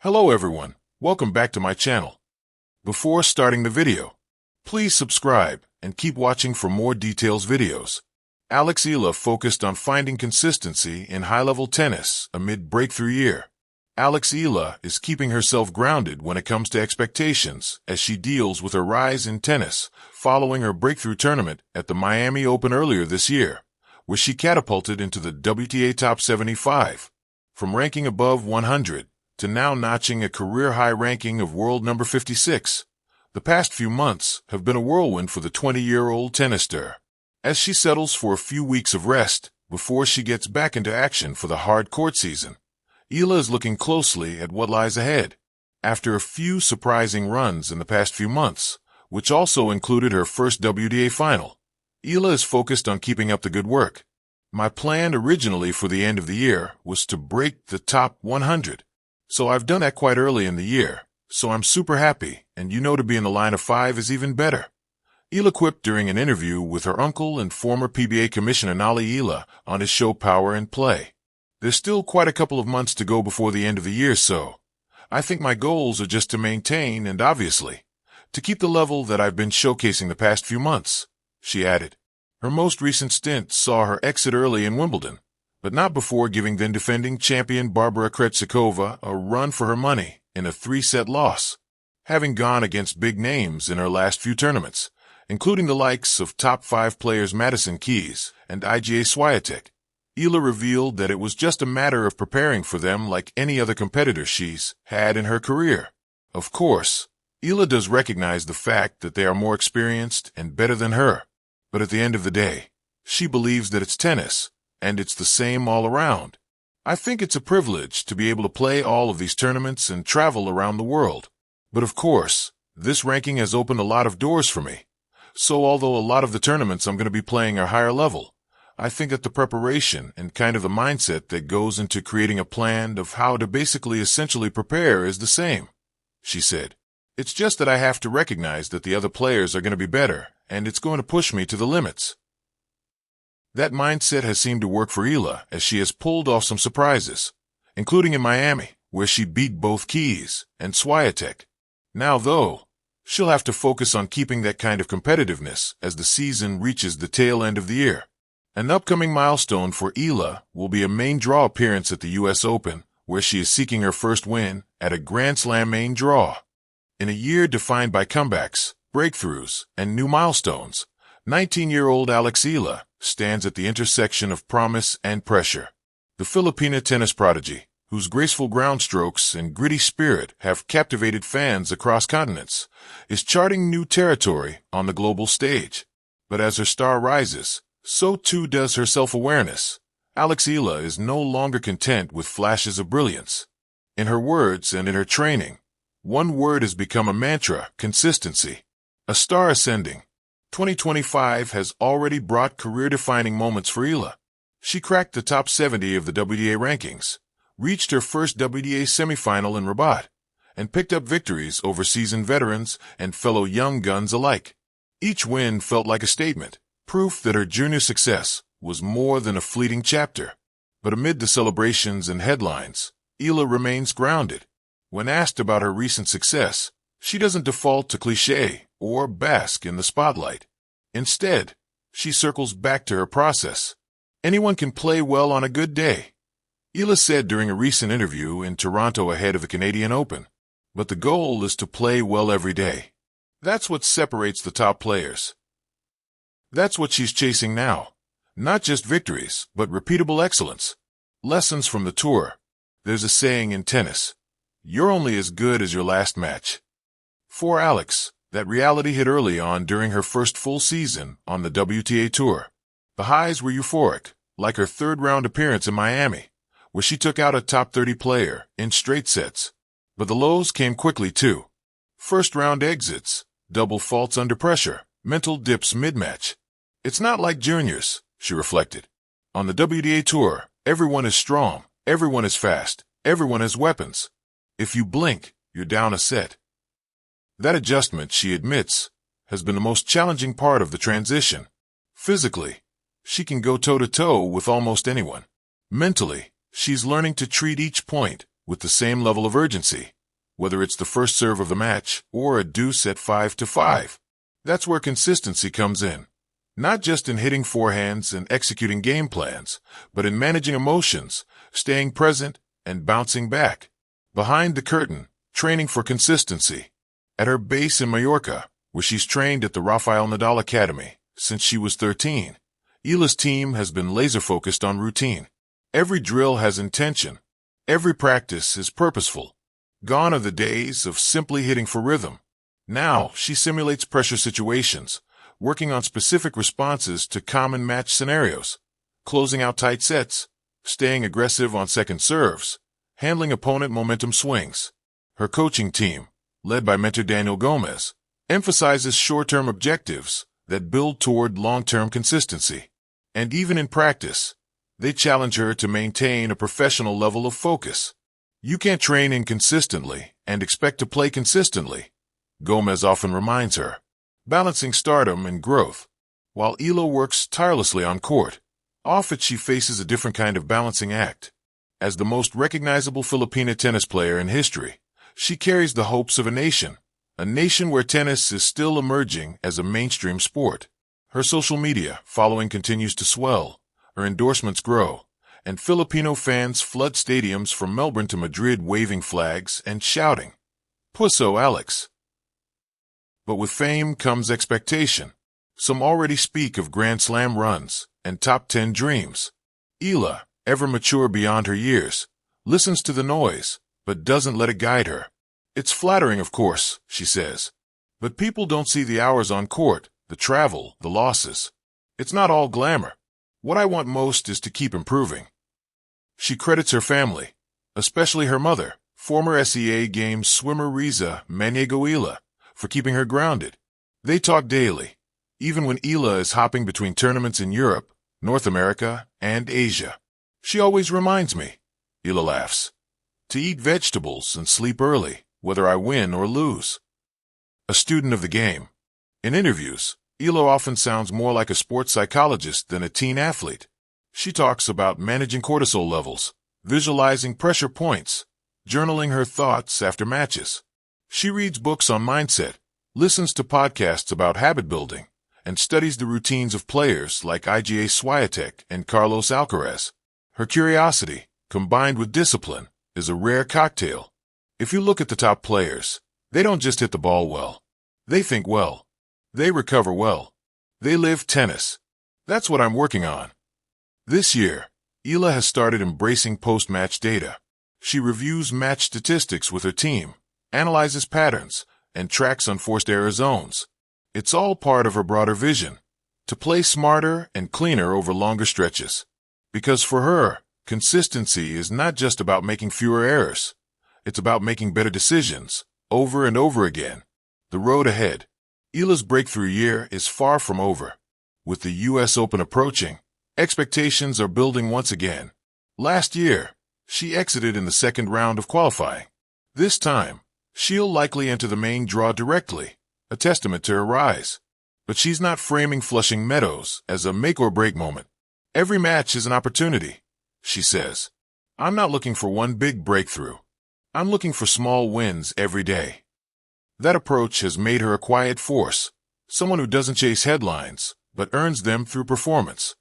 Hello everyone, welcome back to my channel. Before starting the video, please subscribe and keep watching for more details videos. Eala focused on finding consistency in high-level tennis amid breakthrough year. Eala is keeping herself grounded when it comes to expectations as she deals with her rise in tennis following her breakthrough tournament at the Miami Open earlier this year, where she catapulted into the WTA Top 75, from ranking above 100 to now notching a career-high ranking of world number 56. The past few months have been a whirlwind for the 20-year-old tennis star, as she settles for a few weeks of rest before she gets back into action for the hard court season. Eala is looking closely at what lies ahead. After a few surprising runs in the past few months, which also included her first WTA final, Eala is focused on keeping up the good work. My plan originally for the end of the year was to break the top 100. So I've done that quite early in the year, so I'm super happy, and to be in the line of 5 is even better. Eala quipped during an interview with her uncle and former PBA commissioner Eala on his show Power and Play. There's still quite a couple of months to go before the end of the year, so I think my goals are just to maintain and, obviously, to keep the level that I've been showcasing the past few months, she added. Her most recent stint saw her exit early in Wimbledon, but not before giving then-defending champion Barbara Krejcikova a run for her money in a 3-set loss, having gone against big names in her last few tournaments, including the likes of top 5 players Madison Keys and Iga Swiatek. Eala revealed that it was just a matter of preparing for them like any other competitor she's had in her career. Of course, Eala does recognize the fact that they are more experienced and better than her, but at the end of the day, she believes that it's tennis, and it's the same all around. I think it's a privilege to be able to play all of these tournaments and travel around the world. But of course, this ranking has opened a lot of doors for me. So although a lot of the tournaments I'm going to be playing are higher level, I think that the preparation and kind of the mindset that goes into creating a plan of how to basically essentially prepare is the same, she said. It's just that I have to recognize that the other players are going to be better, and it's going to push me to the limits. That mindset has seemed to work for Eala as she has pulled off some surprises, including in Miami, where she beat both Keys and Swiatek. Now, though, she'll have to focus on keeping that kind of competitiveness as the season reaches the tail end of the year. An upcoming milestone for Eala will be a main draw appearance at the U.S. Open, where she is seeking her first win at a Grand Slam main draw. In a year defined by comebacks, breakthroughs, and new milestones, 19-year-old Eala stands at the intersection of promise and pressure. The Filipina tennis prodigy, whose graceful ground strokes and gritty spirit have captivated fans across continents, is charting new territory on the global stage. But as her star rises, so too does her self-awareness. Eala is no longer content with flashes of brilliance. In her words and in her training, one word has become a mantra: consistency. A star ascending. 2025 has already brought career-defining moments for Eala. She cracked the top 70 of the WTA rankings, reached her first WTA semifinal in Rabat, and picked up victories over seasoned veterans and fellow young guns alike. Each win felt like a statement, proof that her junior success was more than a fleeting chapter. But amid the celebrations and headlines, Eala remains grounded. When asked about her recent success, she doesn't default to cliché or bask in the spotlight. Instead, she circles back to her process. Anyone can play well on a good day, Eala said during a recent interview in Toronto ahead of the Canadian Open. But the goal is to play well every day. That's what separates the top players. That's what she's chasing now. Not just victories, but repeatable excellence. Lessons from the tour. There's a saying in tennis: you're only as good as your last match. For Alex, that reality hit early on during her first full season on the WTA Tour. The highs were euphoric, like her third-round appearance in Miami, where she took out a top 30 player in straight sets. But the lows came quickly, too. First-round exits, double faults under pressure, mental dips mid-match. It's not like juniors, she reflected. On the WTA Tour, everyone is strong, everyone is fast, everyone has weapons. If you blink, you're down a set. That adjustment, she admits, has been the most challenging part of the transition. Physically, she can go toe-to-toe with almost anyone. Mentally, she's learning to treat each point with the same level of urgency, whether it's the first serve of the match or a deuce at 5-5. That's where consistency comes in. Not just in hitting forehands and executing game plans, but in managing emotions, staying present, and bouncing back. Behind the curtain, training for consistency. At her base in Mallorca, where she's trained at the Rafael Nadal Academy since she was 13, Eala's team has been laser-focused on routine. Every drill has intention. Every practice is purposeful. Gone are the days of simply hitting for rhythm. Now, she simulates pressure situations, working on specific responses to common match scenarios, closing out tight sets, staying aggressive on second serves, handling opponent momentum swings. Her coaching team, led by mentor Daniel Gomez, emphasizes short-term objectives that build toward long-term consistency. And even in practice, they challenge her to maintain a professional level of focus. You can't train inconsistently and expect to play consistently, Gomez often reminds her, balancing stardom and growth. While Eala works tirelessly on court, off it she faces a different kind of balancing act. As the most recognizable Filipina tennis player in history, she carries the hopes of a nation where tennis is still emerging as a mainstream sport. Her social media following continues to swell, her endorsements grow, and Filipino fans flood stadiums from Melbourne to Madrid waving flags and shouting, "Puso Alex." But with fame comes expectation. Some already speak of Grand Slam runs and top 10 dreams. Eala, ever mature beyond her years, listens to the noise, but doesn't let it guide her. "It's flattering, of course," she says. "But people don't see the hours on court, the travel, the losses. It's not all glamour. What I want most is to keep improving." She credits her family, especially her mother, former SEA Games swimmer Riza Maniego-Eala, for keeping her grounded. They talk daily, even when Eala is hopping between tournaments in Europe, North America, and Asia. "She always reminds me," Eala laughs, "to eat vegetables and sleep early, whether I win or lose." A student of the game. In interviews, Eala often sounds more like a sports psychologist than a teen athlete. She talks about managing cortisol levels, visualizing pressure points, journaling her thoughts after matches. She reads books on mindset, listens to podcasts about habit building, and studies the routines of players like Iga Swiatek and Carlos Alcaraz. Her curiosity, combined with discipline, is a rare cocktail. If you look at the top players, they don't just hit the ball well. They think well. They recover well. They live tennis. That's what I'm working on. This year, Eala has started embracing post-match data. She reviews match statistics with her team, analyzes patterns, and tracks unforced error zones. It's all part of her broader vision, to play smarter and cleaner over longer stretches. Because for her, consistency is not just about making fewer errors. It's about making better decisions, over and over again. The road ahead. Eala's breakthrough year is far from over. With the U.S. Open approaching, expectations are building once again. Last year, she exited in the second round of qualifying. This time, she'll likely enter the main draw directly, a testament to her rise. But she's not framing Flushing Meadows as a make-or-break moment. "Every match is an opportunity," she says. "I'm not looking for one big breakthrough. I'm looking for small wins every day." That approach has made her a quiet force, someone who doesn't chase headlines, but earns them through performance.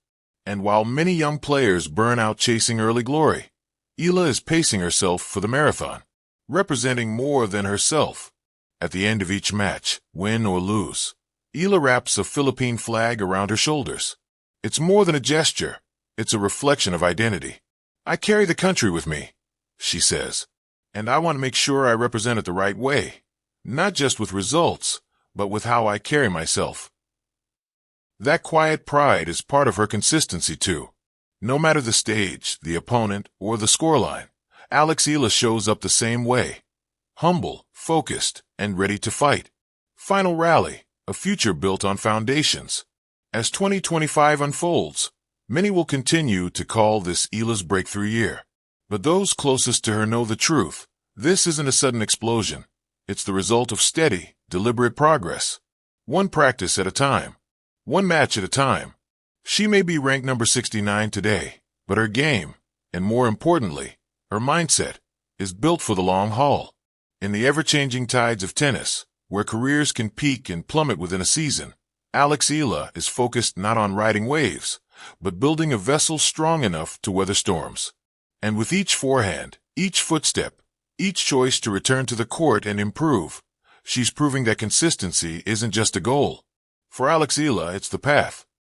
And while many young players burn out chasing early glory, Eala is pacing herself for the marathon, representing more than herself. At the end of each match, win or lose, Eala wraps a Philippine flag around her shoulders. It's more than a gesture, it's a reflection of identity. "I carry the country with me," she says, "and I want to make sure I represent it the right way, not just with results, but with how I carry myself." That quiet pride is part of her consistency too. No matter the stage, the opponent, or the scoreline, Alex Eala shows up the same way. Humble, focused, and ready to fight. Final rally, a future built on foundations. As 2025 unfolds, many will continue to call this Eala's breakthrough year. But those closest to her know the truth. This isn't a sudden explosion. It's the result of steady, deliberate progress. One practice at a time. One match at a time. She may be ranked number 69 today, but her game, and more importantly, her mindset, is built for the long haul. In the ever-changing tides of tennis, where careers can peak and plummet within a season, Eala is focused not on riding waves, but building a vessel strong enough to weather storms. And with each forehand, each footstep, each choice to return to the court and improve, she's proving that consistency isn't just a goal. For Eala, it's the path.